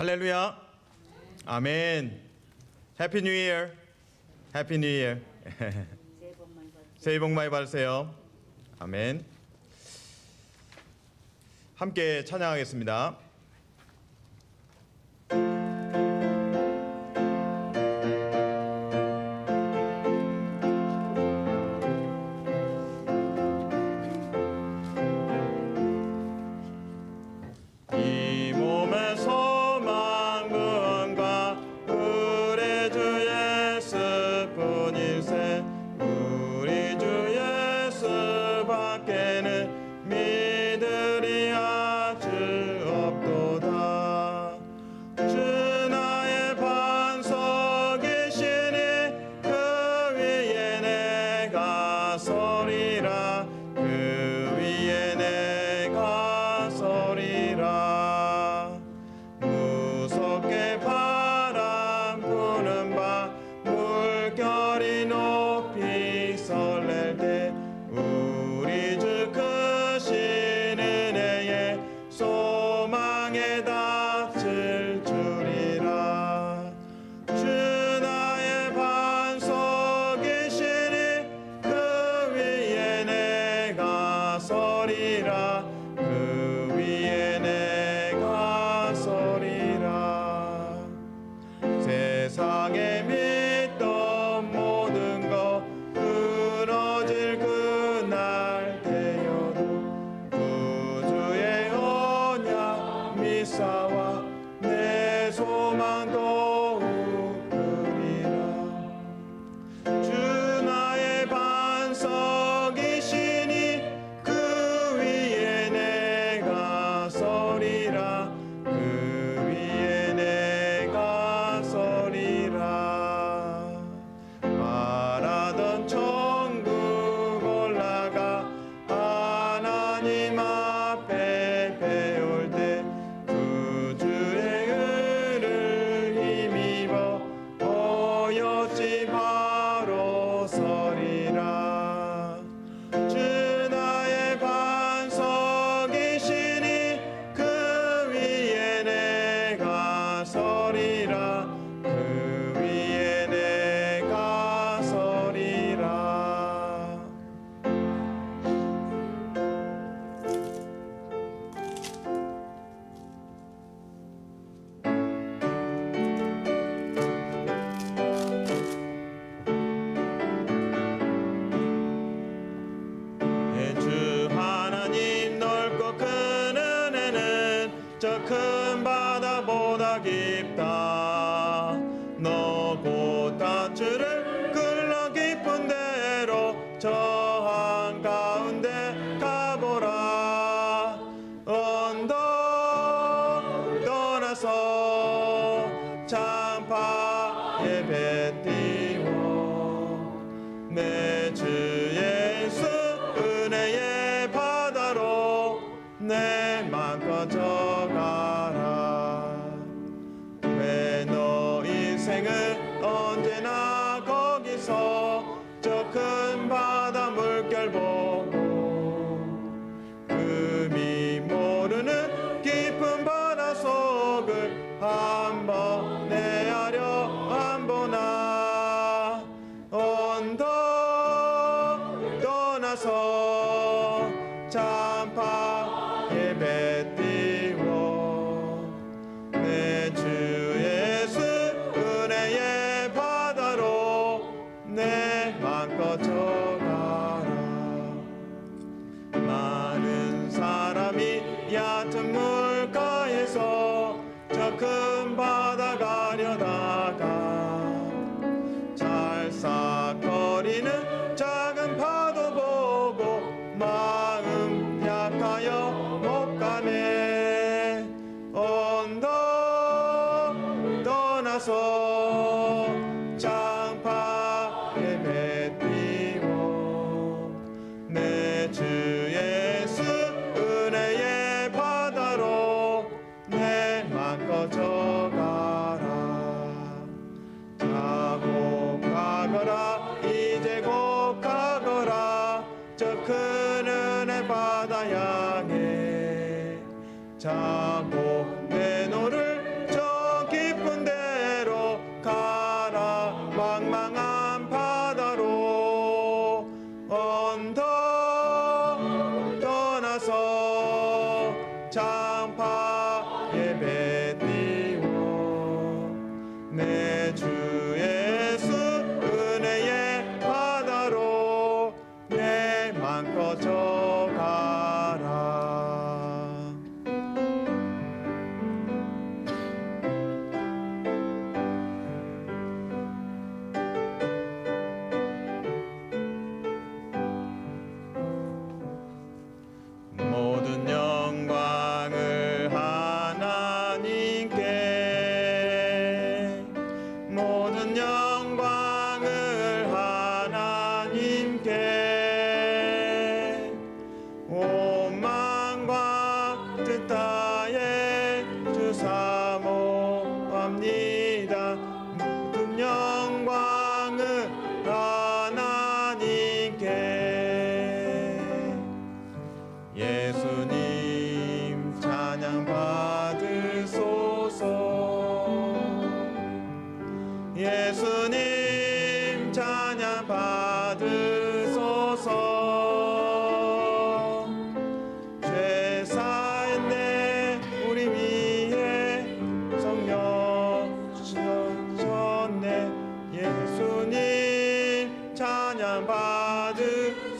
할렐루야. 아멘. 해피 뉴 이어. 해피 뉴 이어. 새해 복 많이 받으세요. 아멘. 함께 찬양하겠습니다. 큰 바다보다 깊다. 너 곧 밧줄을 끌러 깊은 데로 저 한가운데 가보라. 언덕 떠나서 창파에 배 띄워 내 주 예수 은혜의 바다로 내 맘껏 져가라. 왜 너 인생은 언제나 거기서 저 큰 바다 물결 보고 금이 모르는 깊은 바다 속을 한번 헤아려 안 보나. 언덕 떠나서 창파에 배 띄워 내 주 예수 은혜의 바다로 내 맘껏 져가라. 많은 사람이 얕은 물가에서 저 큰 바다 가려다가 찰싹거리는 작은 파도 보고 마음 약하여 못 가네. 언덕 떠나서 창파에 배 띄워 내 주 예수 은혜의 바다로 내 맘껏 져가라. 자고 가거라 이제 곧 가거라 저 큰 은혜 바다 향해. 자고 내 노를 저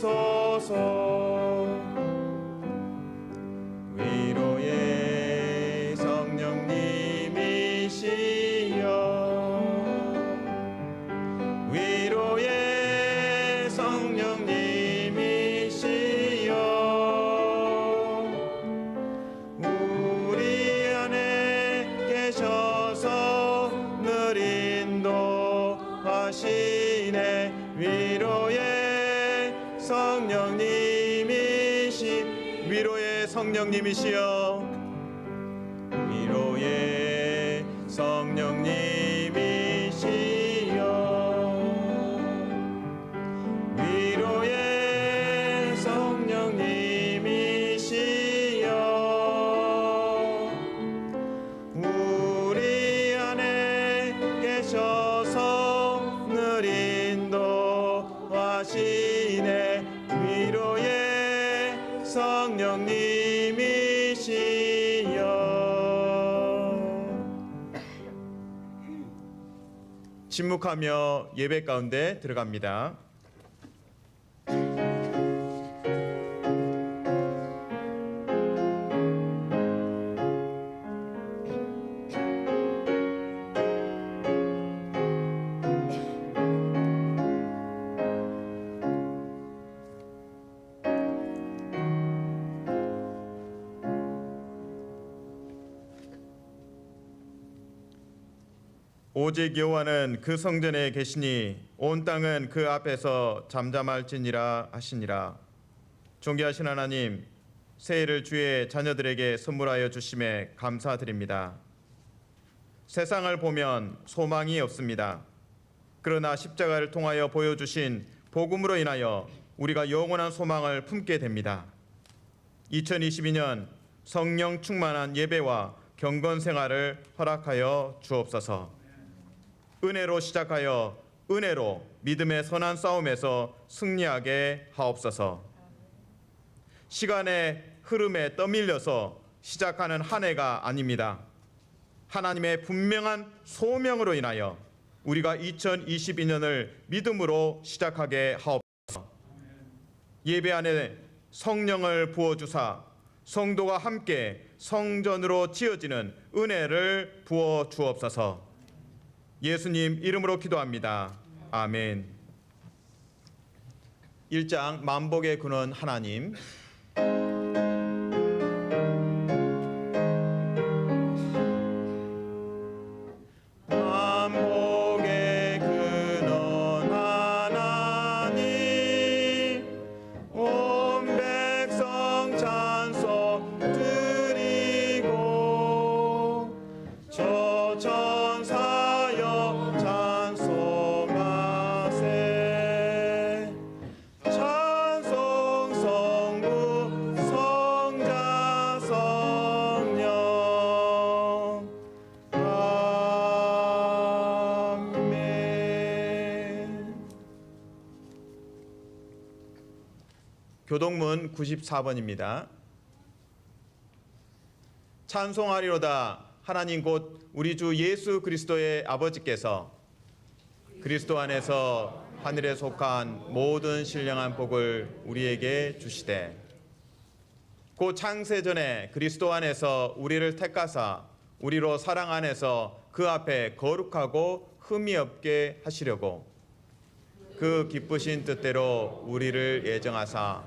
주소서. 위로의 성령님이시여 위로의 성령님이시여 우리 안에 계셔서 늘 인도하시네. 위로의 성령님이시여 위로의 성령님이시여 위로의 성령님이시여 우리 안에 계셔서 늘 인도하시네. 위로의 성령님이시여. 침묵하며 예배 가운데 들어갑니다. 오직 여호와는 그 성전에 계시니 온 땅은 그 앞에서 잠잠할지니라 하시니라. 존귀하신 하나님, 새해를 주의 자녀들에게 선물하여 주심에 감사드립니다. 세상을 보면 소망이 없습니다. 그러나 십자가를 통하여 보여주신 복음으로 인하여 우리가 영원한 소망을 품게 됩니다. 2022년 성령 충만한 예배와 경건 생활을 허락하여 주옵소서. 은혜로 시작하여 은혜로 믿음의 선한 싸움에서 승리하게 하옵소서. 시간의 흐름에 떠밀려서 시작하는 한 해가 아닙니다. 하나님의 분명한 소명으로 인하여 우리가 2022년을 믿음으로 시작하게 하옵소서. 예배 안에 성령을 부어주사 성도가 함께 성전으로 지어지는 은혜를 부어 주옵소서. 예수님 이름으로 기도합니다. 아멘. 1장 만복의 근원 하나님. 만복의 근원 하나님, 온 백성 찬송 드리고 저 천사여 찬송하세. 찬송 성부 성자 성령. 아멘. 교동문 94번입니다. 찬송하리로다 하나님 곧 우리 주 예수 그리스도의 아버지께서 그리스도 안에서 하늘에 속한 모든 신령한 복을 우리에게 주시되 곧 창세전에 그리스도 안에서 우리를 택하사 우리로 사랑 안에서 그 앞에 거룩하고 흠이 없게 하시려고 그 기쁘신 뜻대로 우리를 예정하사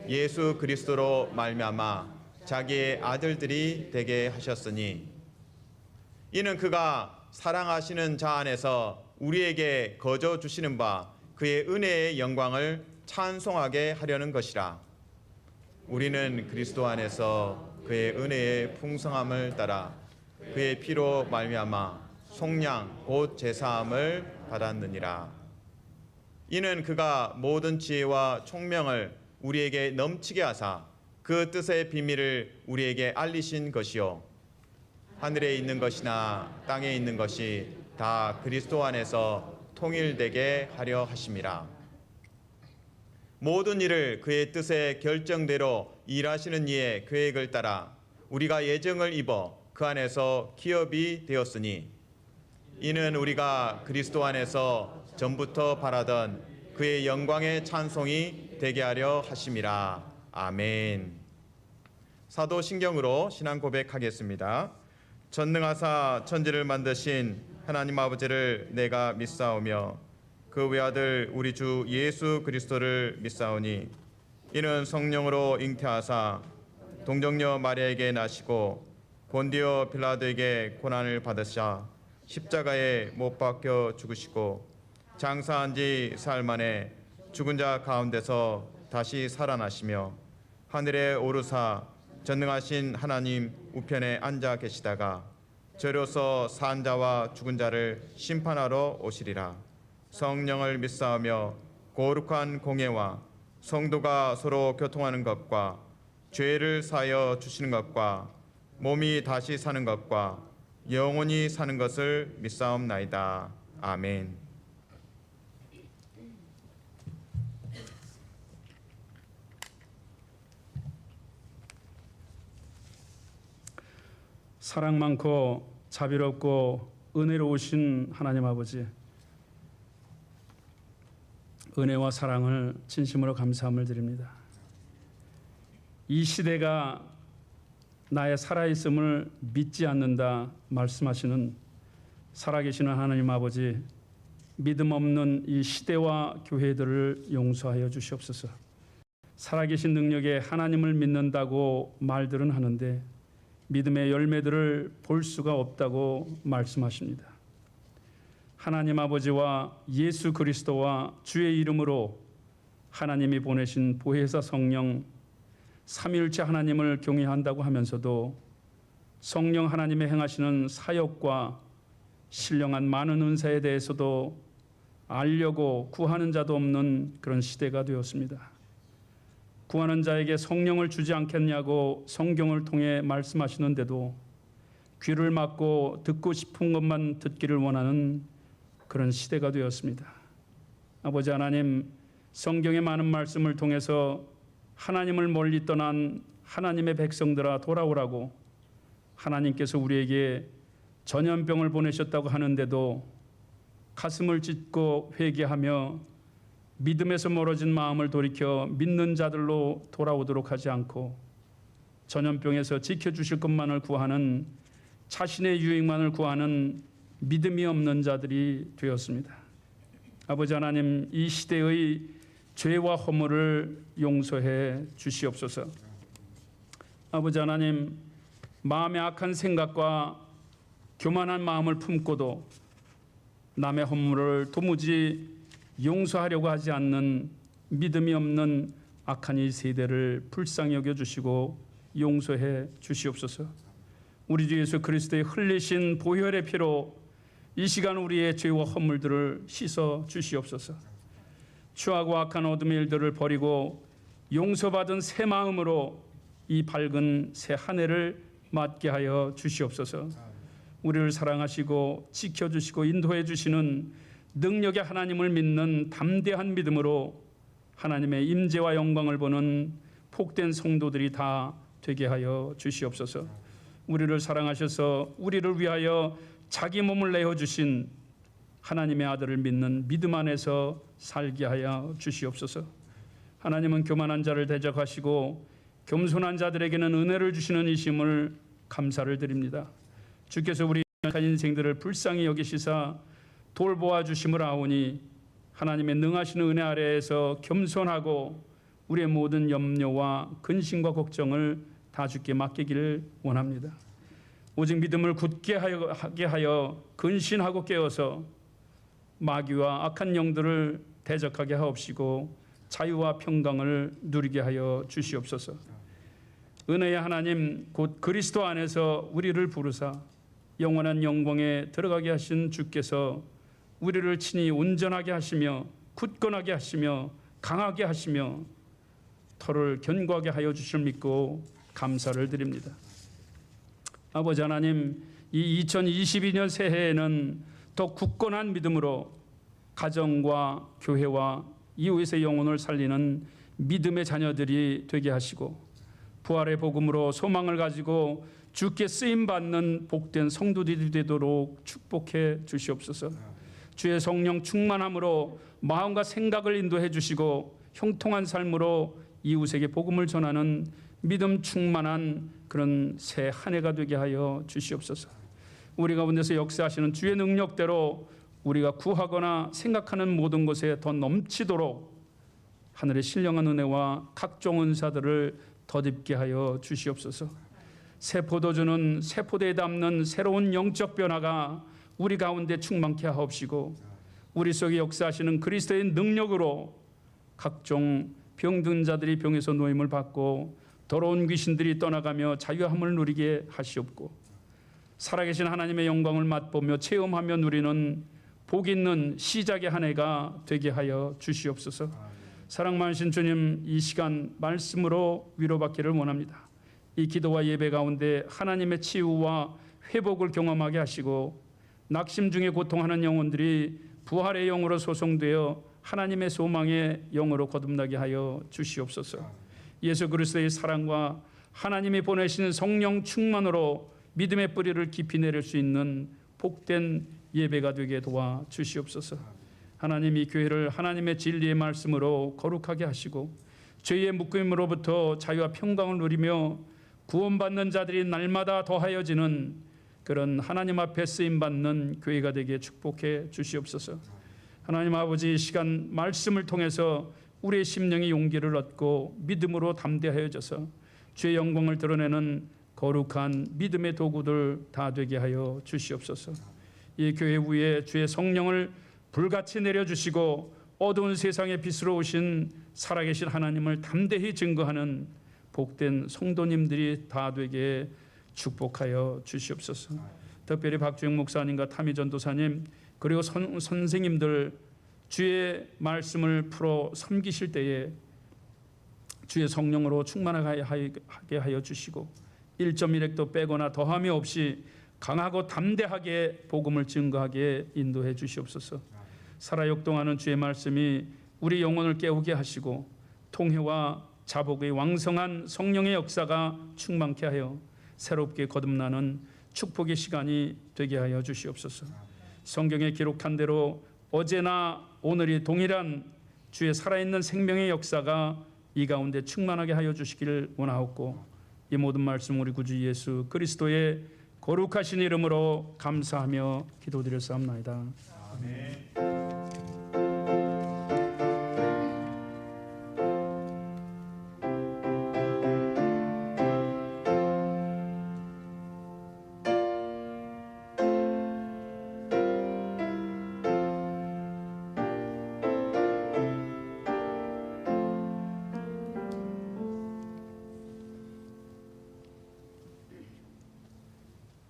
예수 그리스도로 말미암아 자기의 아들들이 되게 하셨으니 이는 그가 사랑하시는 자 안에서 우리에게 거저 주시는 바 그의 은혜의 영광을 찬송하게 하려는 것이라. 우리는 그리스도 안에서 그의 은혜의 풍성함을 따라 그의 피로 말미암아 속량 곧 제사함을 받았느니라. 이는 그가 모든 지혜와 총명을 우리에게 넘치게 하사 그 뜻의 비밀을 우리에게 알리신 것이요 하늘에 있는 것이나 땅에 있는 것이 다 그리스도 안에서 통일되게 하려 하심이라. 모든 일을 그의 뜻의 결정대로 일하시는 이의 계획을 따라 우리가 예정을 입어 그 안에서 기업이 되었으니 이는 우리가 그리스도 안에서 전부터 바라던 그의 영광의 찬송이 되게 하려 하심이라. 아멘. 사도신경으로 신앙 고백하겠습니다. 전능하사 천지를 만드신 하나님 아버지를 내가 믿사오며 그 외아들 우리 주 예수 그리스도를 믿사오니 이는 성령으로 잉태하사 동정녀 마리아에게 나시고 본디오 빌라도에게 고난을 받으사 십자가에 못 박혀 죽으시고 장사한 지 사흘 만에 죽은 자 가운데서 다시 살아나시며 하늘에 오르사 전능하신 하나님 우편에 앉아 계시다가 저로서 산 자와 죽은 자를 심판하러 오시리라. 성령을 믿사오며 거룩한 공예와 성도가 서로 교통하는 것과 죄를 사하여 주시는 것과 몸이 다시 사는 것과 영원히 사는 것을 믿사옵나이다. 아멘. 사랑 많고 자비롭고 은혜로우신 하나님 아버지, 은혜와 사랑을 진심으로 감사함을 드립니다. 이 시대가 나의 살아있음을 믿지 않는다 말씀하시는 살아계시는 하나님 아버지, 믿음 없는 이 시대와 교회들을 용서하여 주시옵소서. 살아계신 능력에 하나님을 믿는다고 말들은 하는데 믿음의 열매들을 볼 수가 없다고 말씀하십니다. 하나님 아버지와 예수 그리스도와 주의 이름으로 하나님이 보내신 보혜사 성령 삼위일체 하나님을 경외한다고 하면서도 성령 하나님의 행하시는 사역과 신령한 많은 은사에 대해서도 알려고 구하는 자도 없는 그런 시대가 되었습니다. 구하는 자에게 성령을 주지 않겠냐고 성경을 통해 말씀하시는데도 귀를 막고 듣고 싶은 것만 듣기를 원하는 그런 시대가 되었습니다. 아버지 하나님, 성경의 많은 말씀을 통해서 하나님을 멀리 떠난 하나님의 백성들아 돌아오라고 하나님께서 우리에게 전염병을 보내셨다고 하는데도 가슴을 찢고 회개하며 믿음에서 멀어진 마음을 돌이켜 믿는 자들로 돌아오도록 하지 않고 전염병에서 지켜주실 것만을 구하는 자신의 유익만을 구하는 믿음이 없는 자들이 되었습니다. 아버지 하나님, 이 시대의 죄와 허물을 용서해 주시옵소서. 아버지 하나님, 마음의 악한 생각과 교만한 마음을 품고도 남의 허물을 도무지 용서하려고 하지 않는 믿음이 없는 악한 이 세대를 불쌍히 여겨주시고 용서해 주시옵소서. 우리 주 예수 그리스도의 흘리신 보혈의 피로 이 시간 우리의 죄와 허물들을 씻어 주시옵소서. 추하고 악한 어둠의 일들을 버리고 용서받은 새 마음으로 이 밝은 새 한 해를 맞게 하여 주시옵소서. 우리를 사랑하시고 지켜주시고 인도해 주시는 능력의 하나님을 믿는 담대한 믿음으로 하나님의 임재와 영광을 보는 복된 성도들이 다 되게 하여 주시옵소서. 우리를 사랑하셔서 우리를 위하여 자기 몸을 내어주신 하나님의 아들을 믿는 믿음 안에서 살게 하여 주시옵소서. 하나님은 교만한 자를 대적하시고 겸손한 자들에게는 은혜를 주시는 이심을 감사를 드립니다. 주께서 우리 인생들을 불쌍히 여기시사 돌보아 주심을 아오니 하나님의 능하신 은혜 아래에서 겸손하고 우리의 모든 염려와 근심과 걱정을 다 주께 맡기기를 원합니다. 오직 믿음을 굳게 하게 하여 근신하고 깨어서 마귀와 악한 영들을 대적하게 하옵시고 자유와 평강을 누리게 하여 주시옵소서. 은혜의 하나님 곧 그리스도 안에서 우리를 부르사 영원한 영광에 들어가게 하신 주께서 우리를 친히 온전하게 하시며 굳건하게 하시며 강하게 하시며 터를 견고하게 하여 주실 믿고 감사를 드립니다. 아버지 하나님, 이 2022년 새해에는 더 굳건한 믿음으로 가정과 교회와 이웃의 영혼을 살리는 믿음의 자녀들이 되게 하시고 부활의 복음으로 소망을 가지고 주께 쓰임받는 복된 성도들이 되도록 축복해 주시옵소서. 주의 성령 충만함으로 마음과 생각을 인도해 주시고 형통한 삶으로 이웃에게 복음을 전하는 믿음 충만한 그런 새 한 해가 되게 하여 주시옵소서. 우리 가운데서 역사하시는 주의 능력대로 우리가 구하거나 생각하는 모든 것에 더 넘치도록 하늘의 신령한 은혜와 각종 은사들을 덧입게 하여 주시옵소서. 새 포도주는 새 포도에 담는 새로운 영적 변화가 우리 가운데 충만케 하옵시고, 우리 속에 역사하시는 그리스도의 능력으로 각종 병든 자들이 병에서 노임을 받고 더러운 귀신들이 떠나가며 자유함을 누리게 하시옵고, 살아계신 하나님의 영광을 맛보며 체험하며 누리는 복 있는 시작의 한 해가 되게 하여 주시옵소서. 사랑 많으신 주님, 이 시간 말씀으로 위로받기를 원합니다. 이 기도와 예배 가운데 하나님의 치유와 회복을 경험하게 하시고, 낙심 중에 고통하는 영혼들이 부활의 영으로 소송되어 하나님의 소망의 영으로 거듭나게 하여 주시옵소서. 예수 그리스도의 사랑과 하나님이 보내신 성령 충만으로 믿음의 뿌리를 깊이 내릴 수 있는 복된 예배가 되게 도와 주시옵소서. 하나님, 이 교회를 하나님의 진리의 말씀으로 거룩하게 하시고 죄의 묶임으로부터 자유와 평강을 누리며 구원받는 자들이 날마다 더하여지는 그런 하나님 앞에 쓰임받는 교회가 되게 축복해 주시옵소서. 하나님 아버지, 이 시간 말씀을 통해서 우리의 심령이 용기를 얻고 믿음으로 담대하여져서 주의 영광을 드러내는 거룩한 믿음의 도구들 다 되게 하여 주시옵소서. 이 교회 위에 주의 성령을 불같이 내려주시고 어두운 세상의 빛으로 오신 살아계신 하나님을 담대히 증거하는 복된 성도님들이 다 되게 축복하여 주시옵소서. 특별히 박주영 목사님과 타미 전도사님 그리고 선생님들 주의 말씀을 풀어 섬기실 때에 주의 성령으로 충만하게 하여 주시고 1.1획도 빼거나 더함이 없이 강하고 담대하게 복음을 증거하게 인도해 주시옵소서. 살아 역동하는 주의 말씀이 우리 영혼을 깨우게 하시고 통회와 자복의 왕성한 성령의 역사가 충만케 하여 새롭게 거듭나는 축복의 시간이 되게 하여 주시옵소서. 성경에 기록한 대로 어제나 오늘이 동일한 주의 살아있는 생명의 역사가 이 가운데 충만하게 하여 주시기를 원하옵고, 이 모든 말씀 우리 구주 예수 그리스도의 거룩하신 이름으로 감사하며 기도드렸사옵나이다. 아멘.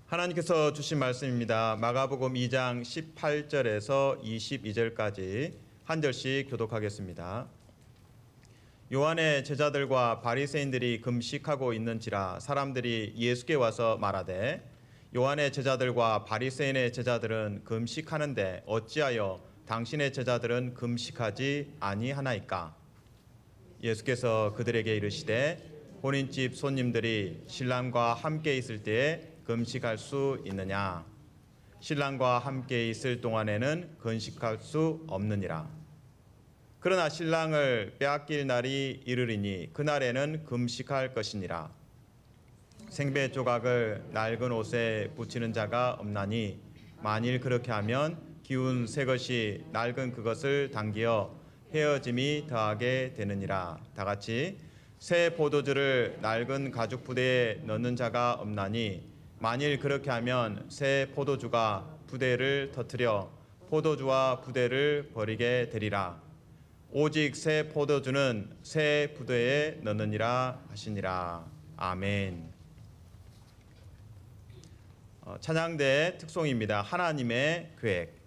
하나님께서 주신 말씀입니다. 마가복음 2장 18절에서 22절까지 한 절씩 교독하겠습니다. 요한의 제자들과 바리새인들이 금식하고 있는지라 사람들이 예수께 와서 말하되, 요한의 제자들과 바리새인의 제자들은 금식하는데 어찌하여 당신의 제자들은 금식하지 아니하나이까? 예수께서 그들에게 이르시되, 혼인집 손님들이 신랑과 함께 있을 때에 금식할 수 있느냐? 신랑과 함께 있을 동안에는 금식할 수 없느니라. 그러나 신랑을 빼앗길 날이 이르리니 그날에는 금식할 것이니라. 생배 조각을 낡은 옷에 붙이는 자가 없나니 만일 그렇게 하면 기운 새 것이 낡은 그것을 당기어 헤어짐이 더하게 되느니라. 다 같이, 새 포도주를 낡은 가죽 부대에 넣는 자가 없나니 만일 그렇게 하면 새 포도주가 부대를 터뜨려 포도주와 부대를 버리게 되리라. 오직 새 포도주는 새 부대에 넣느니라 하시니라. 아멘. 찬양대 특송입니다. 하나님의 계획.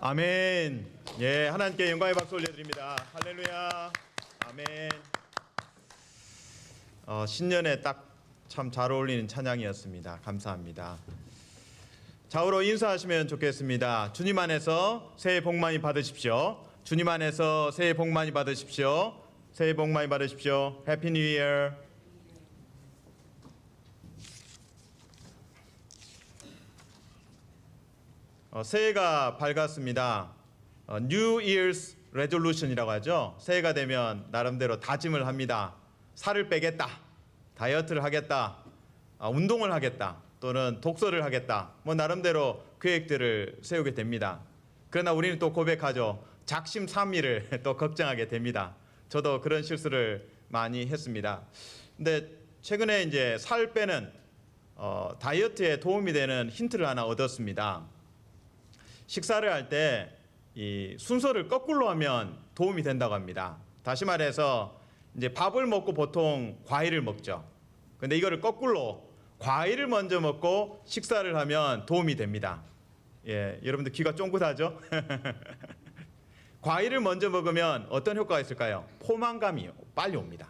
아멘. 예, 하나님께 영광의 박수 올려드립니다. 할렐루야. 아멘. 신년에 딱 참 잘 어울리는 찬양이었습니다. 감사합니다. 좌우로 인사하시면 좋겠습니다. 주님 안에서 새해 복 많이 받으십시오. 주님 안에서 새해 복 많이 받으십시오. 새해 복 많이 받으십시오. 해피 뉴 이어. 새해가 밝았습니다. New Year's Resolution이라고 하죠. 새해가 되면 나름대로 다짐을 합니다. 살을 빼겠다, 다이어트를 하겠다, 운동을 하겠다, 또는 독서를 하겠다. 뭐 나름대로 계획들을 세우게 됩니다. 그러나 우리는 또 고백하죠. 작심삼일을 또 걱정하게 됩니다. 저도 그런 실수를 많이 했습니다. 근데 최근에 이제 살 빼는 다이어트에 도움이 되는 힌트를 하나 얻었습니다. 식사를 할 때 이 순서를 거꾸로 하면 도움이 된다고 합니다. 다시 말해서 이제 밥을 먹고 보통 과일을 먹죠. 근데 이거를 거꾸로 과일을 먼저 먹고 식사를 하면 도움이 됩니다. 예, 여러분들 귀가 쫑긋하죠? 과일을 먼저 먹으면 어떤 효과가 있을까요? 포만감이 빨리 옵니다.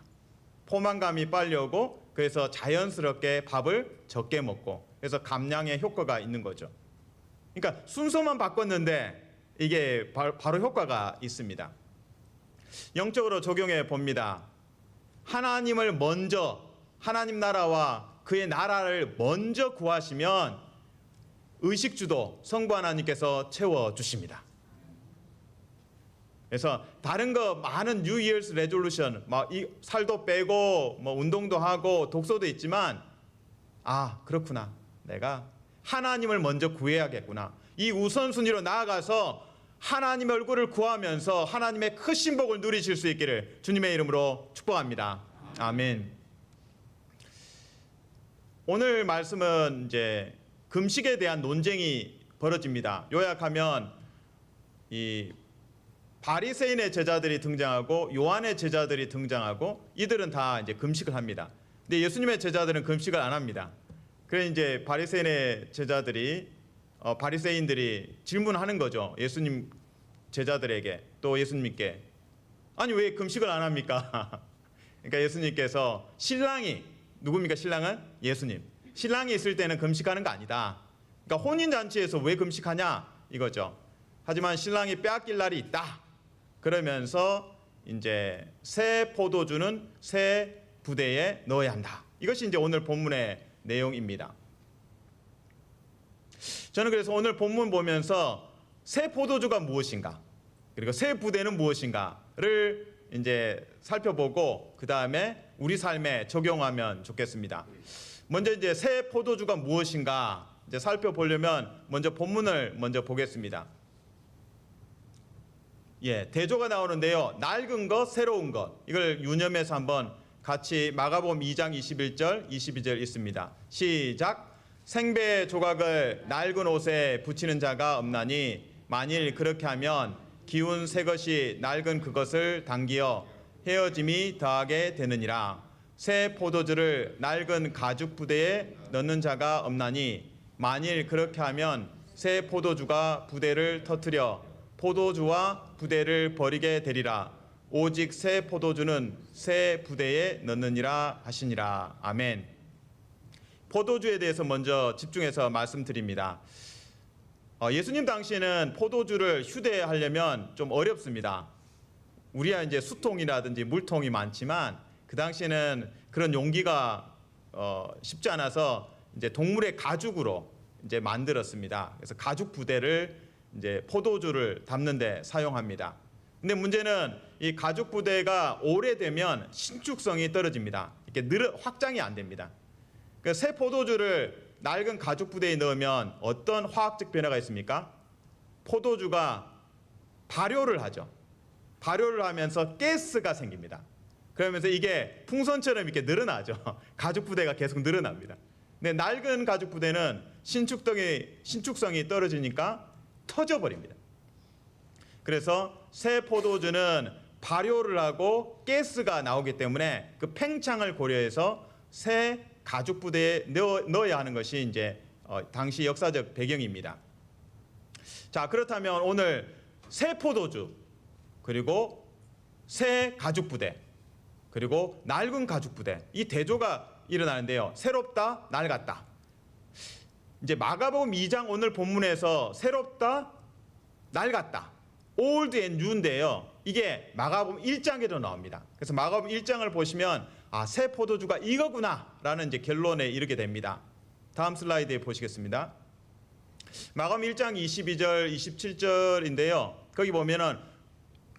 포만감이 빨리 오고 그래서 자연스럽게 밥을 적게 먹고 그래서 감량의 효과가 있는 거죠. 그러니까 순서만 바꿨는데 이게 바로 효과가 있습니다. 영적으로 적용해 봅니다. 하나님을 먼저, 하나님 나라와 그의 나라를 먼저 구하시면 의식주도 성부 하나님께서 채워주십니다. 그래서 다른 거 많은 New Year's Resolution, 막 살도 빼고 뭐 운동도 하고 독서도 있지만 그렇구나. 내가 하나님을 먼저 구해야겠구나. 이 우선순위로 나아가서 하나님의 얼굴을 구하면서 하나님의 크신 복을 누리실 수 있기를 주님의 이름으로 축복합니다. 아멘. 오늘 말씀은 이제 금식에 대한 논쟁이 벌어집니다. 요약하면 이 바리새인의 제자들이 등장하고 요한의 제자들이 등장하고 이들은 다 이제 금식을 합니다. 근데 예수님의 제자들은 금식을 안 합니다. 그래서 이제 바리새인의 제자들이 바리새인들이 질문하는 거죠. 예수님 제자들에게 또 예수님께 아니 왜 금식을 안 합니까? 그러니까 예수님께서 신랑이 누굽니까? 신랑은 예수님. 신랑이 있을 때는 금식하는 거 아니다. 그러니까 혼인 잔치에서 왜 금식하냐 이거죠. 하지만 신랑이 빼앗길 날이 있다. 그러면서 이제 새 포도주는 새 부대에 넣어야 한다. 이것이 이제 오늘 본문의 내용입니다. 저는 그래서 오늘 본문 보면서 새 포도주가 무엇인가, 그리고 새 부대는 무엇인가를 이제 살펴보고 그 다음에 우리 삶에 적용하면 좋겠습니다. 먼저 이제 새 포도주가 무엇인가 이제 살펴보려면 먼저 본문을 먼저 보겠습니다. 예, 대조가 나오는데요. 낡은 것, 새로운 것. 이걸 유념해서 한번 같이 마가복음 2장 21절, 22절 있습니다. 시작. 생배 조각을 낡은 옷에 붙이는 자가 없나니 만일 그렇게 하면 기운 새 것이 낡은 그것을 당기어 헤어짐이 더하게 되느니라. 새 포도주를 낡은 가죽 부대에 넣는 자가 없나니 만일 그렇게 하면 새 포도주가 부대를 터뜨려 포도주와 부대를 버리게 되리라. 오직 새 포도주는 새 부대에 넣느니라 하시니라. 아멘. 포도주에 대해서 먼저 집중해서 말씀드립니다. 예수님 당시에는 포도주를 휴대하려면 좀 어렵습니다. 우리야 이제 수통이라든지 물통이 많지만 그 당시에는 그런 용기가 쉽지 않아서 이제 동물의 가죽으로 이제 만들었습니다. 그래서 가죽 부대를 이제 포도주를 담는 데 사용합니다. 근데 문제는 이 가죽 부대가 오래되면 신축성이 떨어집니다. 이렇게 확장이 안 됩니다. 그러니까 새 포도주를 낡은 가죽 부대에 넣으면 어떤 화학적 변화가 있습니까? 포도주가 발효를 하죠. 발효를 하면서 가스가 생깁니다. 그러면서 이게 풍선처럼 이렇게 늘어나죠. 가죽 부대가 계속 늘어납니다. 근데 낡은 가죽 부대는 신축성이 떨어지니까 터져버립니다. 그래서 새 포도주는 발효를 하고 가스가 나오기 때문에 그 팽창을 고려해서 새 가죽 부대에 넣어야 하는 것이 이제 당시 역사적 배경입니다. 자, 그렇다면 오늘 새 포도주, 그리고 새 가죽 부대, 그리고 낡은 가죽 부대, 이 대조가 일어나는데요. 새롭다, 낡았다. 이제 마가복음 2장 오늘 본문에서 새롭다, 낡았다, old and new인데요. 이게 마가복음 1장에도 나옵니다. 그래서 마가복음 1장을 보시면 새 포도주가 이거구나라는 이제 결론에 이르게 됩니다. 다음 슬라이드에 보시겠습니다. 마가복음 1장 22절, 27절인데요. 거기 보면은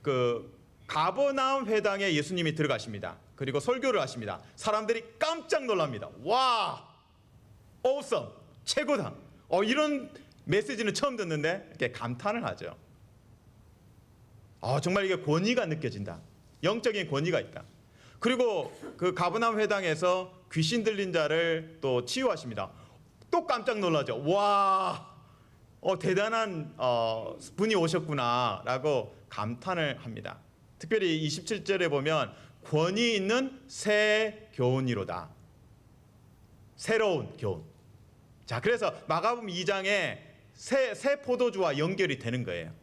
그 가버나움 회당에 예수님이 들어가십니다. 그리고 설교를 하십니다. 사람들이 깜짝 놀랍니다. 와, awesome, 최고다. 이런 메시지는 처음 듣는데 이렇게 감탄을 하죠. 정말 이게 권위가 느껴진다. 영적인 권위가 있다. 그리고 그 가버나움 회당에서 귀신 들린 자를 또 치유하십니다. 또 깜짝 놀라죠. 와, 대단한 분이 오셨구나라고 감탄을 합니다. 특별히 27절에 보면 권위 있는 새 교훈이로다. 새로운 교훈. 자, 그래서 마가복음 2장에 새 포도주와 연결이 되는 거예요.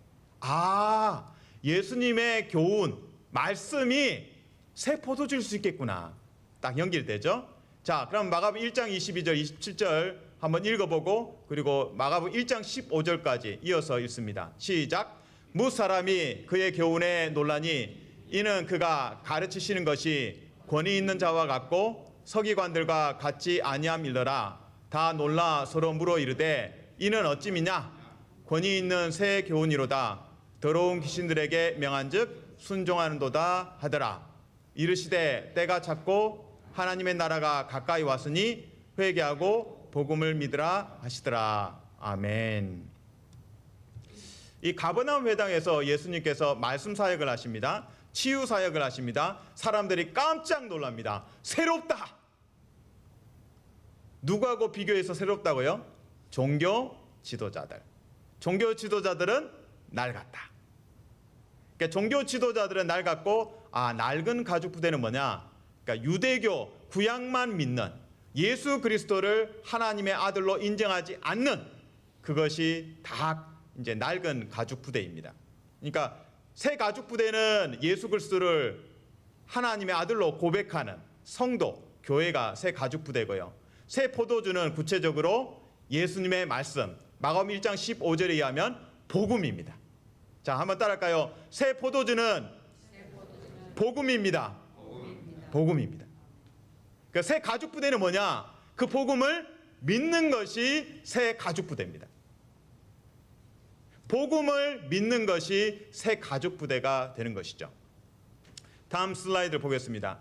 예수님의 교훈, 말씀이 새 포도주일 수 있겠구나. 딱 연결되죠. 자, 그럼 마가복음 1장 22절, 27절 한번 읽어보고, 그리고 마가복음 1장 15절까지 이어서 읽습니다. 시작. 무사람이 그의 교훈에 놀라니 이는 그가 가르치시는 것이 권위 있는 자와 같고 서기관들과 같지 아니함일러라. 다 놀라 서로 물어 이르되 이는 어찌미냐? 권위 있는 새 교훈이로다. 더러운 귀신들에게 명한즉 순종하는도다 하더라. 이르시되 때가 찼고 하나님의 나라가 가까이 왔으니 회개하고 복음을 믿으라 하시더라. 아멘. 이 가버나움 회당에서 예수님께서 말씀 사역을 하십니다. 치유 사역을 하십니다. 사람들이 깜짝 놀랍니다. 새롭다. 누구하고 비교해서 새롭다고요? 종교 지도자들. 종교 지도자들은 낡았다. 그러니까 종교 지도자들은 낡았고, 낡은 가죽 부대는 뭐냐? 그러니까 유대교 구약만 믿는, 예수 그리스도를 하나님의 아들로 인정하지 않는, 그것이 다 이제 낡은 가죽 부대입니다. 그러니까 새 가죽 부대는 예수 그리스도를 하나님의 아들로 고백하는 성도, 교회가 새 가죽 부대고요. 새 포도주는 구체적으로 예수님의 말씀, 마가복음 1장 15절에 의하면 복음입니다. 자, 한번 따라할까요? 새 포도주는 복음입니다. 복음입니다. 그러니까 새 가죽 부대는 뭐냐? 그 복음을 믿는 것이 새 가죽 부대입니다. 복음을 믿는 것이 새 가죽 부대가 되는 것이죠. 다음 슬라이드를 보겠습니다.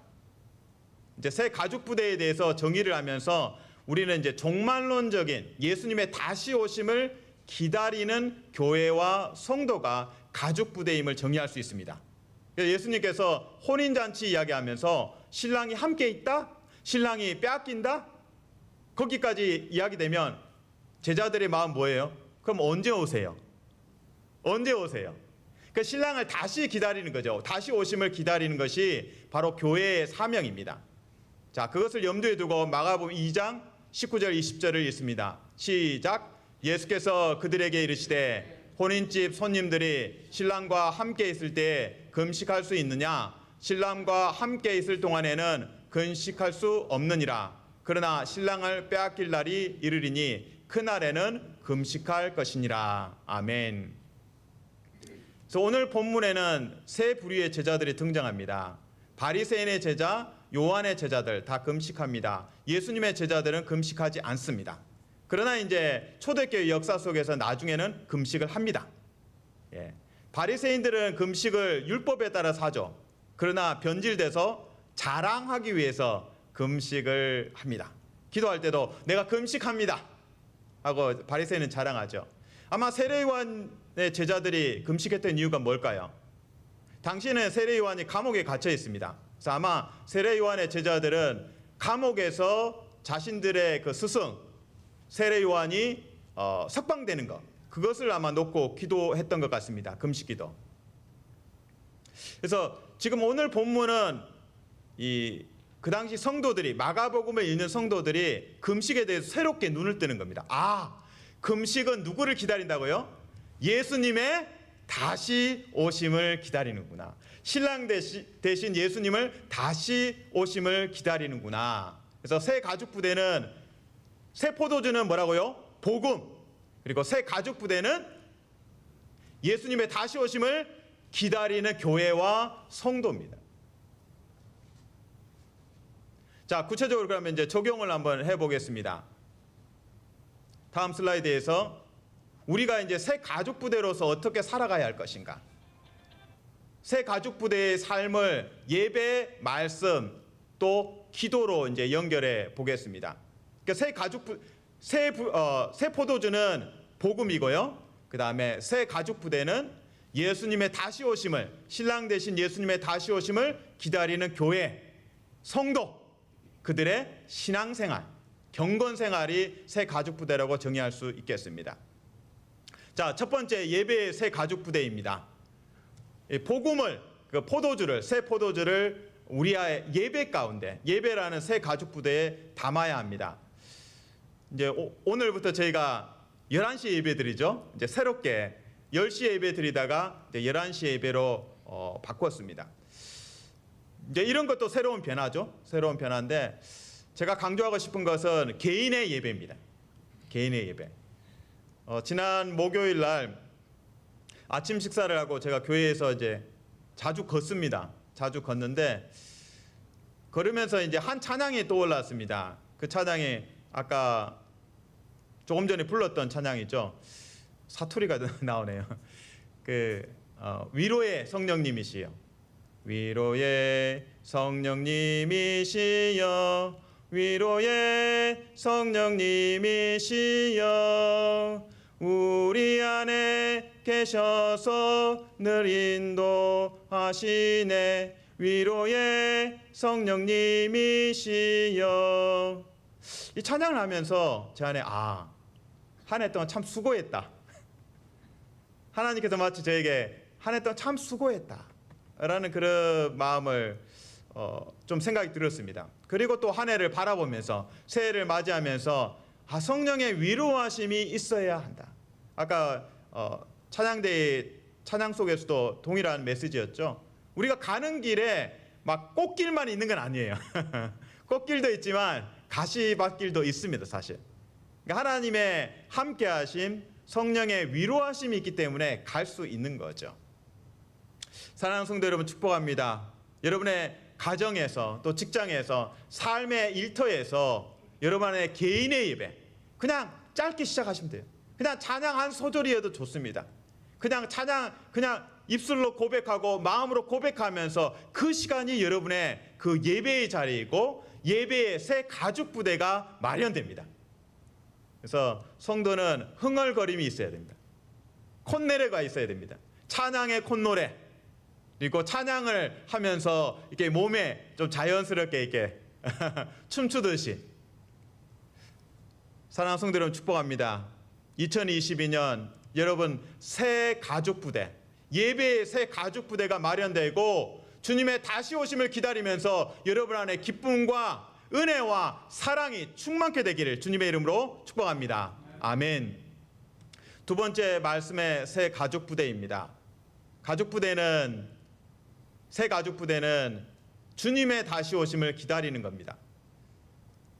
이제 새 가죽 부대에 대해서 정의를 하면서 우리는 이제 종말론적인 예수님의 다시 오심을 기다리는 교회와 성도가 가죽 부대임을 정의할 수 있습니다. 예수님께서 혼인잔치 이야기하면서 신랑이 함께 있다? 신랑이 빼앗긴다? 거기까지 이야기되면 제자들의 마음 뭐예요? 그럼 언제 오세요? 언제 오세요? 그 신랑을 다시 기다리는 거죠. 다시 오심을 기다리는 것이 바로 교회의 사명입니다. 자, 그것을 염두에 두고 마가복음 2장 19절 20절을 읽습니다. 시작. 예수께서 그들에게 이르시되 혼인집 손님들이 신랑과 함께 있을 때 금식할 수 있느냐? 신랑과 함께 있을 동안에는 금식할 수 없느니라. 그러나 신랑을 빼앗길 날이 이르리니 그날에는 금식할 것이니라. 아멘. 그래서 오늘 본문에는 세 부류의 제자들이 등장합니다. 바리새인의 제자, 요한의 제자들 다 금식합니다. 예수님의 제자들은 금식하지 않습니다. 그러나 이제 초대교회 역사 속에서 나중에는 금식을 합니다. 바리새인들은 금식을 율법에 따라서 하죠. 그러나 변질돼서 자랑하기 위해서 금식을 합니다. 기도할 때도 내가 금식합니다 하고 바리새인은 자랑하죠. 아마 세례요한의 제자들이 금식했던 이유가 뭘까요? 당시에는 세례요한이 감옥에 갇혀 있습니다. 그래서 아마 세례요한의 제자들은 감옥에서 자신들의 그 스승 세례요한이 석방되는 것, 그것을 아마 놓고 기도했던 것 같습니다. 금식기도. 그래서 지금 오늘 본문은 그 당시 성도들이, 마가복음을 읽는 성도들이 금식에 대해서 새롭게 눈을 뜨는 겁니다. 금식은 누구를 기다린다고요? 예수님의 다시 오심을 기다리는구나. 신랑 대신 예수님을 다시 오심을 기다리는구나. 그래서 새 가죽 부대는, 새 포도주는 뭐라고요? 복음. 그리고 새 가죽 부대는 예수님의 다시 오심을 기다리는 교회와 성도입니다. 자, 구체적으로 그러면 이제 적용을 한번 해보겠습니다. 다음 슬라이드에서 우리가 이제 새 가죽 부대로서 어떻게 살아가야 할 것인가? 새 가죽 부대의 삶을 예배, 말씀, 또 기도로 이제 연결해 보겠습니다. 그러니까 새 포도주는 복음이고요. 그 다음에 새 가죽 부대는 예수님의 다시 오심을, 신랑 대신 예수님의 다시 오심을 기다리는 교회, 성도, 그들의 신앙생활, 경건생활이 새 가죽 부대라고 정의할 수 있겠습니다. 자, 첫 번째 예배의 새 가죽 부대입니다. 복음을, 그 포도주를, 새 포도주를 우리의 예배 가운데, 예배라는 새 가죽 부대에 담아야 합니다. 이제 오늘부터 저희가 11시 예배 드리죠. 이제 새롭게 10시 예배 드리다가 이제 11시 예배로 바꿨습니다. 이제 이런 것도 새로운 변화죠. 새로운 변화인데 제가 강조하고 싶은 것은 개인의 예배입니다. 개인의 예배. 지난 목요일 날 아침 식사를 하고 제가 교회에서 이제 자주 걷습니다. 자주 걷는데 걸으면서 이제 한 찬양이 떠올랐습니다. 그 찬양이 아까 조금 전에 불렀던 찬양이죠. 사투리가 나오네요. 위로의 성령님이시여, 위로의 성령님이시여, 위로의 성령님이시여, 우리 안에 계셔서 늘 인도하시네, 위로의 성령님이시여. 이 찬양을 하면서 제 안에 한 해 동안 참 수고했다. 하나님께서 마치 저에게 한 해 동안 참 수고했다 라는 그런 마음을 좀 생각이 들었습니다. 그리고 또 한 해를 바라보면서 새해를 맞이하면서 성령의 위로하심이 있어야 한다. 아까 찬양대의 찬양 속에서도 동일한 메시지였죠. 우리가 가는 길에 막 꽃길만 있는 건 아니에요. 꽃길도 있지만 가시밭길도 있습니다. 사실 그러니까 하나님의 함께하심, 성령의 위로하심이 있기 때문에 갈 수 있는 거죠. 사랑하는 성도 여러분, 축복합니다. 여러분의 가정에서, 또 직장에서, 삶의 일터에서 여러분의 개인의 예배, 그냥 짧게 시작하시면 돼요. 그냥 찬양 한 소절이어도 좋습니다. 그냥 찬양, 그냥 입술로 고백하고 마음으로 고백하면서 그 시간이 여러분의 그 예배의 자리이고 예배의 새 가죽 부대가 마련됩니다. 그래서 성도는 흥얼거림이 있어야 됩니다. 콧노래가 있어야 됩니다. 찬양의 콧노래, 그리고 찬양을 하면서 이렇게 몸에 좀 자연스럽게 이렇게 춤추듯이. 사랑하는 성도 여러분, 축복합니다. 2022년 여러분 새 가죽 부대, 예배의 새 가죽 부대가 마련되고 주님의 다시 오심을 기다리면서 여러분 안에 기쁨과 은혜와 사랑이 충만케 되기를 주님의 이름으로 축복합니다. 아멘. 두 번째 말씀의 새 가죽 부대입니다. 새 가죽 부대는 주님의 다시 오심을 기다리는 겁니다.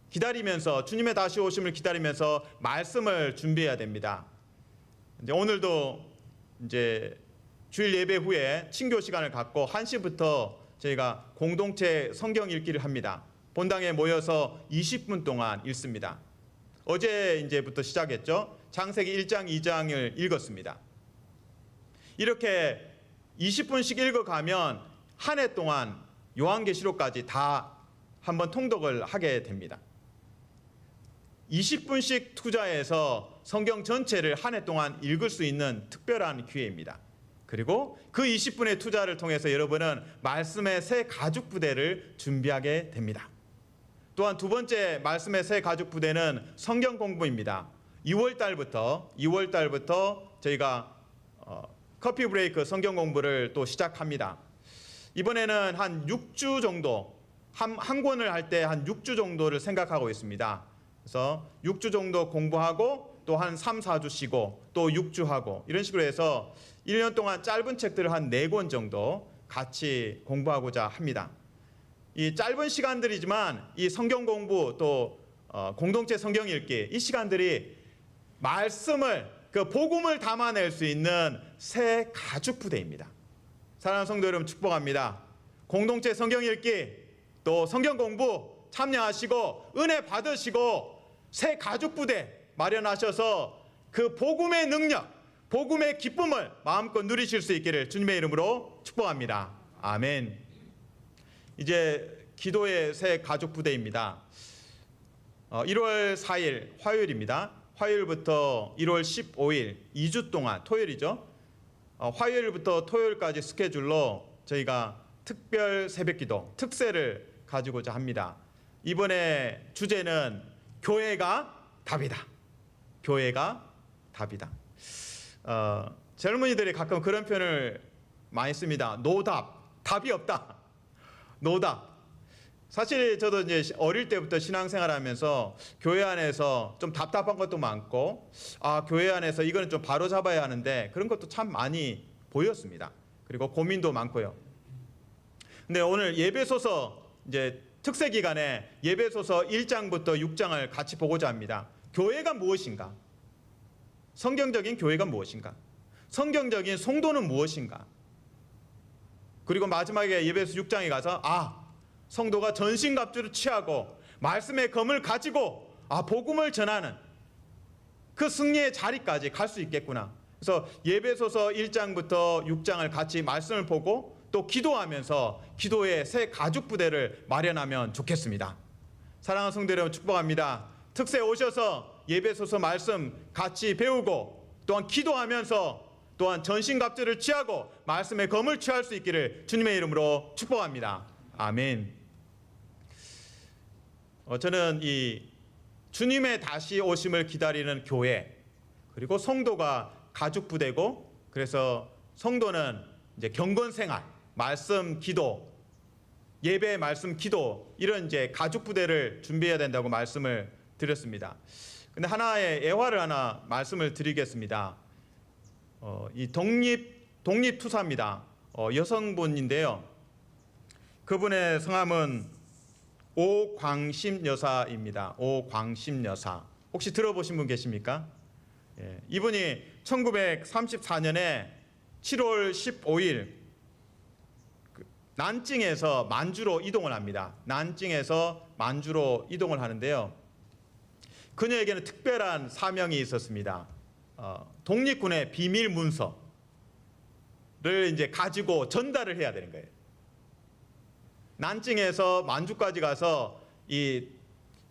기다리면서, 주님의 다시 오심을 기다리면서 말씀을 준비해야 됩니다. 이제 오늘도 이제 주일 예배 후에 친교 시간을 갖고 1시부터 저희가 공동체 성경 읽기를 합니다. 본당에 모여서 20분 동안 읽습니다. 어제 이제부터 시작했죠. 창세기 1장, 2장을 읽었습니다. 이렇게 20분씩 읽어가면 한 해 동안 요한계시록까지 다 한번 통독을 하게 됩니다. 20분씩 투자해서 성경 전체를 한 해 동안 읽을 수 있는 특별한 기회입니다. 그리고 그 20분의 투자를 통해서 여러분은 말씀의 새 가죽 부대를 준비하게 됩니다. 또한 두 번째 말씀의 새 가죽 부대는 성경 공부입니다. 2월 달부터 저희가 커피 브레이크 성경 공부를 또 시작합니다. 이번에는 한 6주 정도, 한 권을 할 때 한 6주 정도를 생각하고 있습니다. 그래서 6주 정도 공부하고 또 한 3, 4주 쉬고 또 6주 하고 이런 식으로 해서 1년 동안 짧은 책들을 한 4권 정도 같이 공부하고자 합니다. 이 짧은 시간들이지만 이 성경 공부 또 공동체 성경 읽기 이 시간들이 말씀을 그 복음을 담아낼 수 있는 새 가죽 부대입니다. 사랑하는 성도 여러분 축복합니다. 공동체 성경 읽기 또 성경 공부 참여하시고 은혜 받으시고 새 가죽 부대 마련하셔서 그 복음의 능력, 복음의 기쁨을 마음껏 누리실 수 있기를 주님의 이름으로 축복합니다. 아멘. 이제 기도의 새 가죽 부대입니다. 1월 4일 화요일입니다. 화요일부터 1월 15일 2주 동안 토요일이죠. 화요일부터 토요일까지 스케줄로 저희가 특별 새벽기도 특세를 가지고자 합니다. 이번에 주제는 교회가 답이다. 교회가 답이다. 젊은이들이 가끔 그런 표현을 많이 씁니다. 노답, 답이 없다. 노답. 사실 저도 이제 어릴 때부터 신앙생활하면서 교회 안에서 좀 답답한 것도 많고, 교회 안에서 이거는 좀 바로 잡아야 하는데 그런 것도 참 많이 보였습니다. 그리고 고민도 많고요. 근데 오늘 예배소서 이제 특세 기간에 예배소서 1장부터 6장을 같이 보고자 합니다. 교회가 무엇인가? 성경적인 교회가 무엇인가? 성경적인 성도는 무엇인가? 그리고 마지막에 예배소 6장에 가서 성도가 전신갑주를 취하고 말씀의 검을 가지고 복음을 전하는 그 승리의 자리까지 갈 수 있겠구나. 그래서 예배소서 1장부터 6장을 같이 말씀을 보고 또 기도하면서 기도의 새 가죽 부대를 마련하면 좋겠습니다. 사랑하는 성도 여러분 축복합니다. 특세 오셔서 예배소서 말씀 같이 배우고 또한 기도하면서 또한 전신갑주를 취하고 말씀의 검을 취할 수 있기를 주님의 이름으로 축복합니다. 아멘. 저는 이 주님의 다시 오심을 기다리는 교회 그리고 성도가 가죽 부대고, 그래서 성도는 이제 경건 생활, 말씀 기도, 예배 말씀 기도 이런 이제 가죽 부대를 준비해야 된다고 말씀을 드렸습니다. 근데 하나의 예화를 하나 말씀을 드리겠습니다. 이 독립투사입니다. 여성분인데요. 그분의 성함은 오광심 여사입니다. 오광심 여사. 혹시 들어보신 분 계십니까? 이분이 1934년에 7월 15일 난징에서 만주로 이동을 합니다. 난징에서 만주로 이동을 하는데요. 그녀에게는 특별한 사명이 있었습니다. 독립군의 비밀 문서를 이제 가지고 전달을 해야 되는 거예요. 난징에서 만주까지 가서 이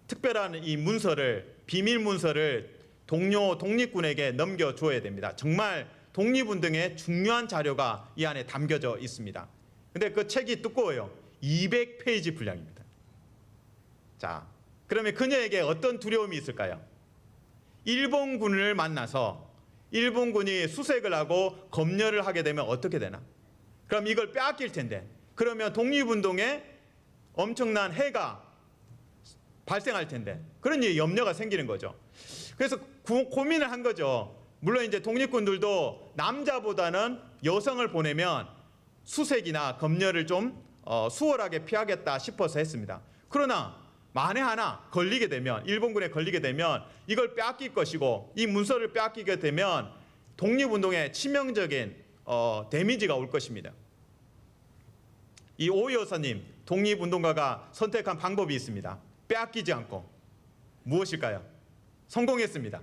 특별한 이 문서를, 비밀 문서를 동료 독립군에게 넘겨줘야 됩니다. 정말 독립운동의 중요한 자료가 이 안에 담겨져 있습니다. 근데 그 책이 두꺼워요. 200페이지 분량입니다. 자, 그러면 그녀에게 어떤 두려움이 있을까요? 일본군을 만나서 일본군이 수색을 하고 검열을 하게 되면 어떻게 되나? 그럼 이걸 빼앗길 텐데, 그러면 독립운동에 엄청난 해가 발생할 텐데, 그런 염려가 생기는 거죠. 그래서 고민을 한 거죠. 물론 이제 독립군들도 남자보다는 여성을 보내면 수색이나 검열을 좀 수월하게 피하겠다 싶어서 했습니다. 그러나 만에 하나 걸리게 되면, 일본군에 걸리게 되면 이걸 빼앗길 것이고, 이 문서를 빼앗기게 되면 독립운동에 치명적인 데미지가 올 것입니다. 이 오 여사님, 독립운동가가 선택한 방법이 있습니다. 빼앗기지 않고. 무엇일까요? 성공했습니다.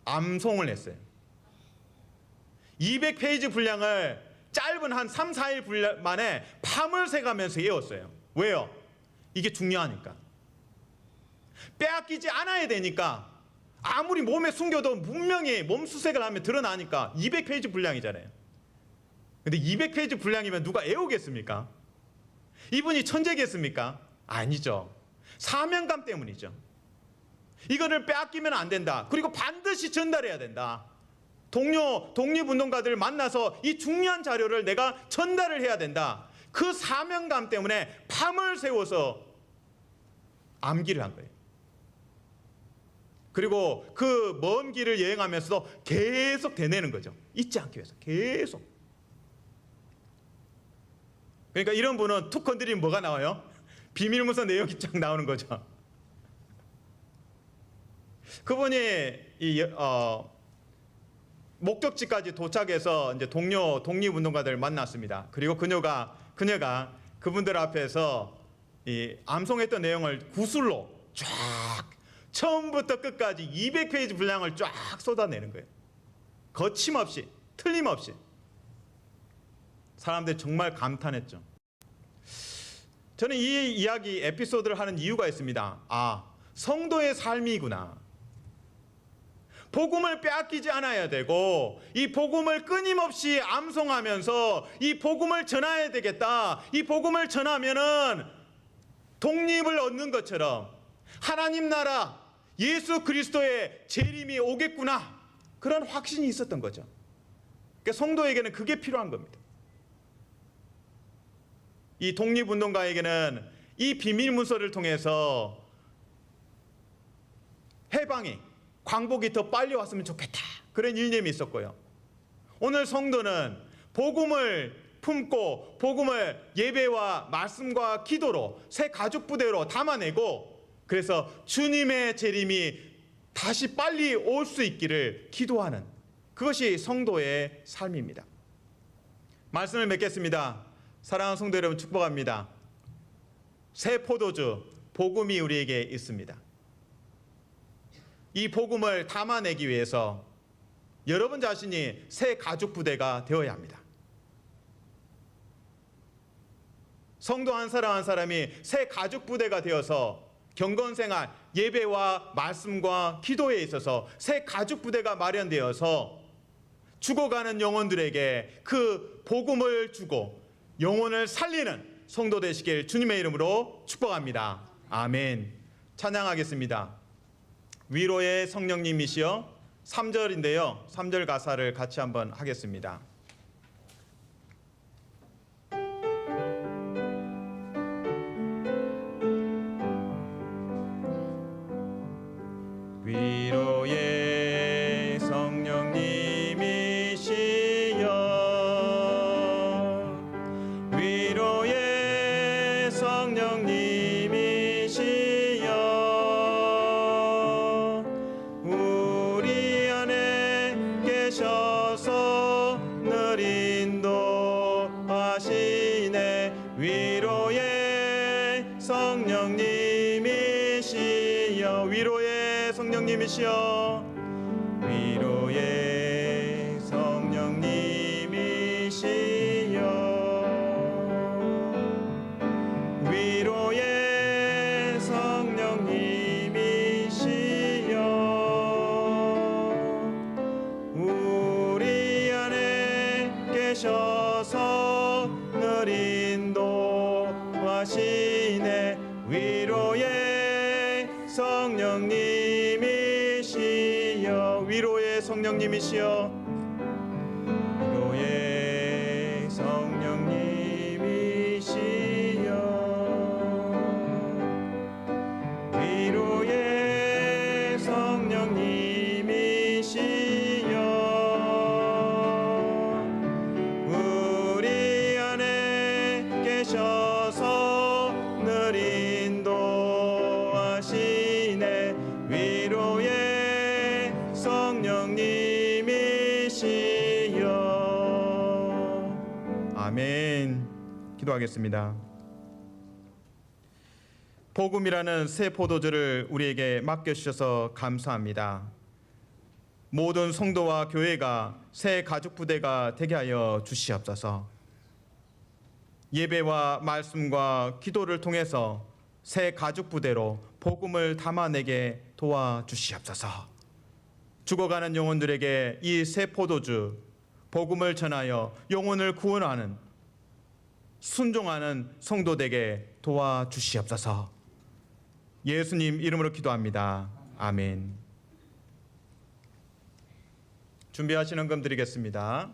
암송을 했어요. 200페이지 분량을 짧은 한 3, 4일 분량 만에 밤을 새가면서 외웠어요. 왜요? 이게 중요하니까. 빼앗기지 않아야 되니까. 아무리 몸에 숨겨도 분명히 몸 수색을 하면 드러나니까. 200페이지 분량이잖아요. 근데 200페이지 분량이면 누가 애우겠습니까? 이분이 천재겠습니까? 아니죠. 사명감 때문이죠. 이거를 빼앗기면 안 된다. 그리고 반드시 전달해야 된다. 동료 독립운동가들을 만나서 이 중요한 자료를 내가 전달을 해야 된다. 그 사명감 때문에 밤을 새워서 암기를 한 거예요. 그리고 그 먼 길을 여행하면서도 계속 되뇌는 거죠. 잊지 않기 위해서 계속. 그러니까 이런 분은 툭 건드리면 뭐가 나와요? 비밀문서 내용이 쫙 나오는 거죠. 그분이 목적지까지 도착해서 이제 동료 독립운동가들 만났습니다. 그리고 그녀가 그분들 앞에서 이 암송했던 내용을 구술로 쫙 처음부터 끝까지 200페이지 분량을 쫙 쏟아내는 거예요. 거침없이, 틀림없이. 사람들이 정말 감탄했죠. 저는 이 이야기 에피소드를 하는 이유가 있습니다. 아, 성도의 삶이구나. 복음을 빼앗기지 않아야 되고 이 복음을 끊임없이 암송하면서 이 복음을 전해야 되겠다. 이 복음을 전하면은 독립을 얻는 것처럼 하나님 나라 예수 그리스도의 재림이 오겠구나. 그런 확신이 있었던 거죠. 그러니까 성도에게는 그게 필요한 겁니다. 이 독립운동가에게는 이 비밀문서를 통해서 해방이, 광복이 더 빨리 왔으면 좋겠다. 그런 일념이 있었고요. 오늘 성도는 복음을 품고 복음을 예배와 말씀과 기도로 새 가족 부대로 담아내고 그래서 주님의 재림이 다시 빨리 올 수 있기를 기도하는 그것이 성도의 삶입니다. 말씀을 맺겠습니다. 사랑하는 성도 여러분 축복합니다. 새 포도주 복음이 우리에게 있습니다. 이 복음을 담아내기 위해서 여러분 자신이 새 가족 부대가 되어야 합니다. 성도 한 사람 한 사람이 새 가족 부대가 되어서 경건생활, 예배와 말씀과 기도에 있어서 새 가족 부대가 마련되어서 죽어가는 영혼들에게 그 복음을 주고 영혼을 살리는 성도 되시길 주님의 이름으로 축복합니다. 아멘. 찬양하겠습니다. 위로의 성령님이시여 3절인데요. 3절 가사를 같이 한번 하겠습니다. 위로의 성령님이시여 위로의 성령님이시여 우리 안에 계셔서 늘 인도하시네 위로의 성령님이시여 위로의 성령님이시여 위로의 성령님이시여 위로의 성령님이시여 우리 안에 계셔서 늘 인도하시네 위로의 성령님이시여 위로의 성령님이시여 위로의 성령님이시여 위로의 성령님이시여 우리 안에 계셔서 늘 인도하시네 위로의 성령님이시여 아멘. 기도하겠습니다. 복음이라는 새 포도주를 우리에게 맡겨주셔서 감사합니다. 모든 성도와 교회가 새 가족 부대가 되게 하여 주시옵소서. 예배와 말씀과 기도를 통해서 새 가족 부대로 복음을 담아내게 도와주시옵소서. 죽어가는 영혼들에게 이 새 포도주 복음을 전하여 영혼을 구원하는 순종하는 성도 되게 도와주시옵소서. 예수님 이름으로 기도합니다. 아멘. 준비하시는 금 드리겠습니다.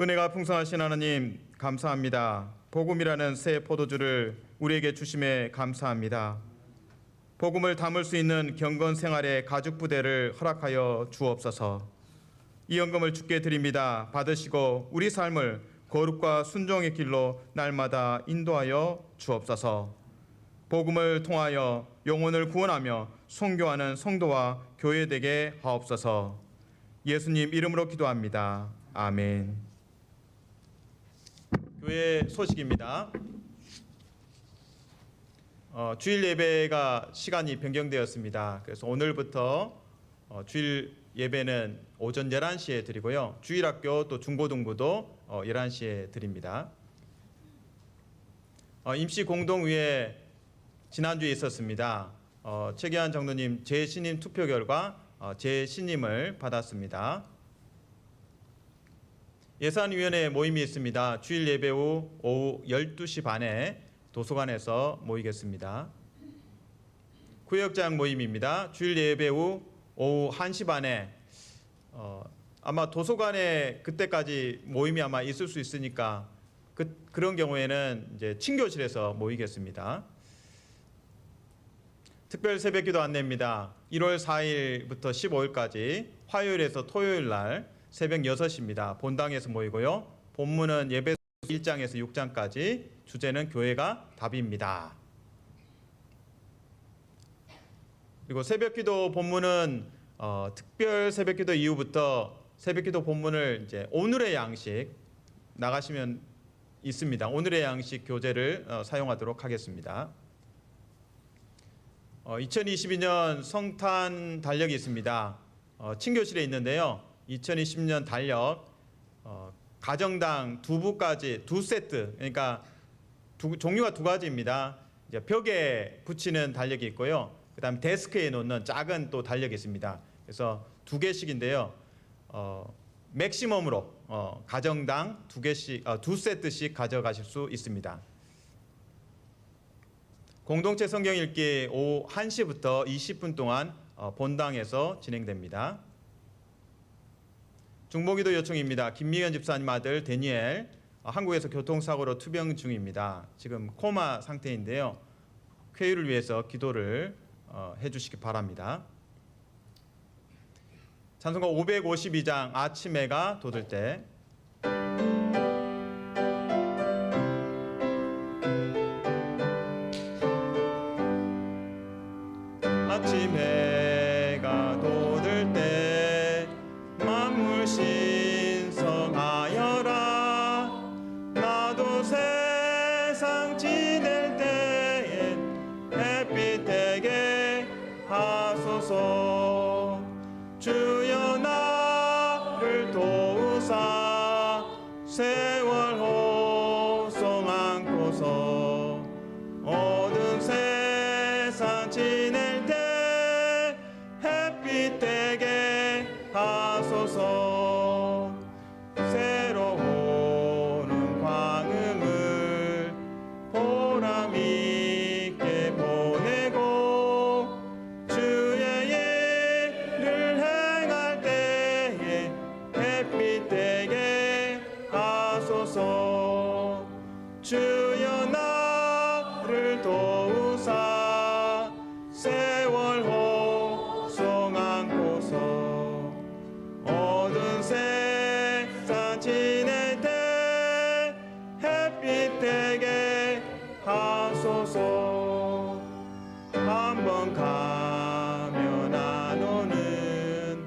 은혜가 풍성하신 하나님 감사합니다. 복음이라는 새 포도주를 우리에게 주심에 감사합니다. 복음을 담을 수 있는 경건 생활의 가죽 부대를 허락하여 주옵소서. 이 헌금을 주께 드립니다. 받으시고 우리 삶을 거룩과 순종의 길로 날마다 인도하여 주옵소서. 복음을 통하여 영혼을 구원하며 선교하는 성도와 교회 되게 하옵소서. 예수님 이름으로 기도합니다. 아멘. 교회 소식입니다. 주일 예배가 시간이 변경되었습니다. 그래서 오늘부터 주일 예배는 오전 11시에 드리고요. 주일학교 또 중고등부도 11시에 드립니다. 임시공동위에 지난주에 있었습니다. 최기한 장로님 재신임 투표 결과 재신임을 받았습니다. 예산위원회 모임이 있습니다. 주일 예배 후 오후 12시 반에 도서관에서 모이겠습니다. 구역장 모임입니다. 주일 예배 후 오후 1시 반에 아마 도서관에 그때까지 모임이 아마 있을 수 있으니까 그런 경우에는 이제 친교실에서 모이겠습니다. 특별 새벽기도 안내입니다. 1월 4일부터 15일까지 화요일에서 토요일 날 새벽 6시입니다. 본당에서 모이고요. 본문은 예배 1장에서 6장까지, 주제는 교회가 답입니다. 그리고 새벽기도 본문은 특별 새벽기도 이후부터 새벽기도 본문을 이제 오늘의 양식 나가시면 있습니다. 오늘의 양식 교재를 사용하도록 하겠습니다. 2022년 성탄 달력이 있습니다. 친교실에 있는데요. 2020년 달력 가정당 2부까지 2세트, 그러니까 종류가 2가지입니다. 이제 벽에 붙이는 달력이 있고요. 그다음에 데스크에 놓는 작은 또 달력이 있습니다. 그래서 2개씩인데요. 맥시멈으로 가정당 2개씩 2세트씩 가져가실 수 있습니다. 공동체 성경 읽기 오후 1시부터 20분 동안 본당에서 진행됩니다. 중보기도 요청입니다. 김미연 집사님 아들 데니엘 한국에서 교통사고로 투병 중입니다. 지금 코마 상태인데요. 쾌유를 위해서 기도를 해주시기 바랍니다. 찬송가 552장 아침해가 돋을 때, 아침해가 돋을 때 만물 신성하여라. 나도 세상 지낼 때에 햇빛 되게 하소서. 주여 나를 도우사 세월 호송 안고서 어두운 세상 지낼 때 햇빛 되게 하소서. 새로운 광음을 보람 있게 보내고 주의 일을 행할 때에 햇빛 되게 하소서. 주여 나를 도우사 세월 호송 안고서 어두운 세상 지낼 때 햇빛 되게 하소서. 한번 가면 안 오는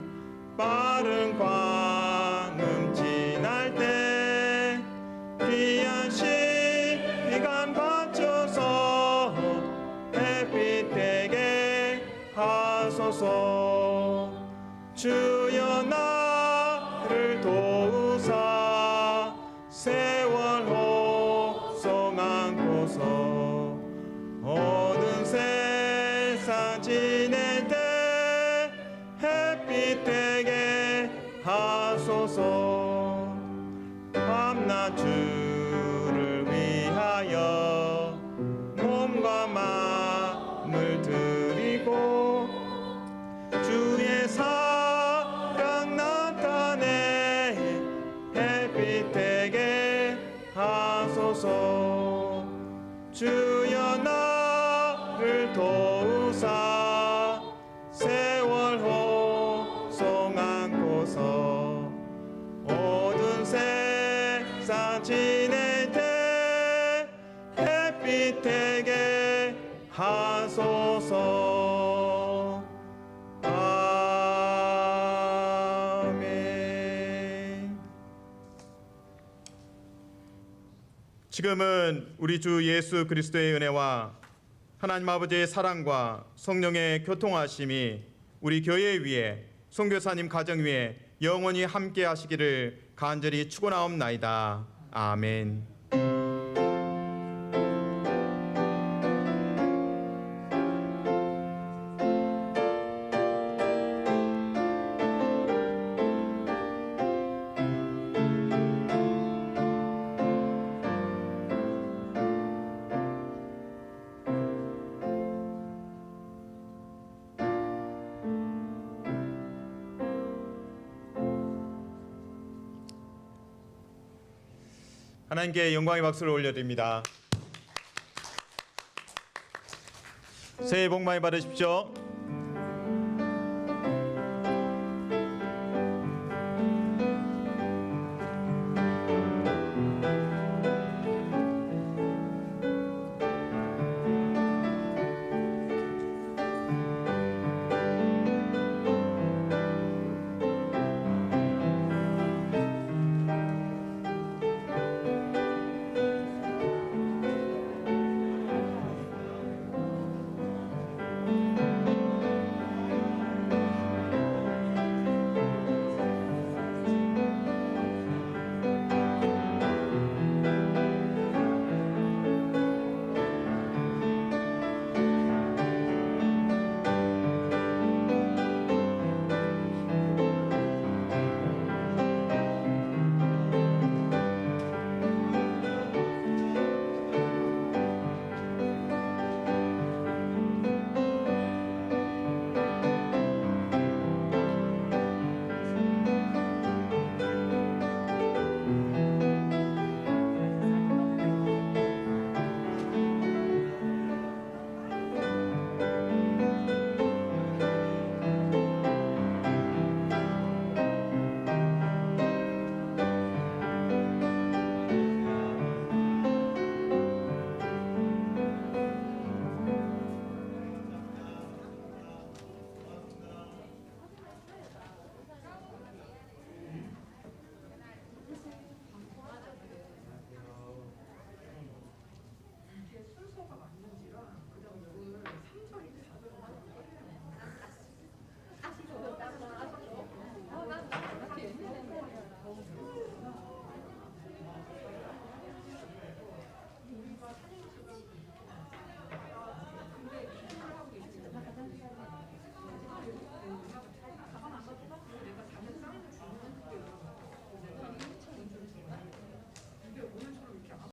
빠른 광음 지날 때 귀한 시간 바쳐서 햇빛 되게 하소서. 주여 나를 도우사 세월 호송 안고서 어두운 세상 지낼 때 햇빛 되게 하소서. 밤낮 주를 위하여 몸과 마음을 드리고 주의 사랑 나타내 햇빛 지금은 우리 주 예수 그리스도의 은혜와 하나님 아버지의 사랑과 성령의 교통하심이 우리 교회 위에 선교사님 가정 위에 영원히 함께 하시기를 간절히 축원하옵나이다. 아멘. 하나님께 영광의 박수를 올려드립니다. 새해 복 많이 받으십시오.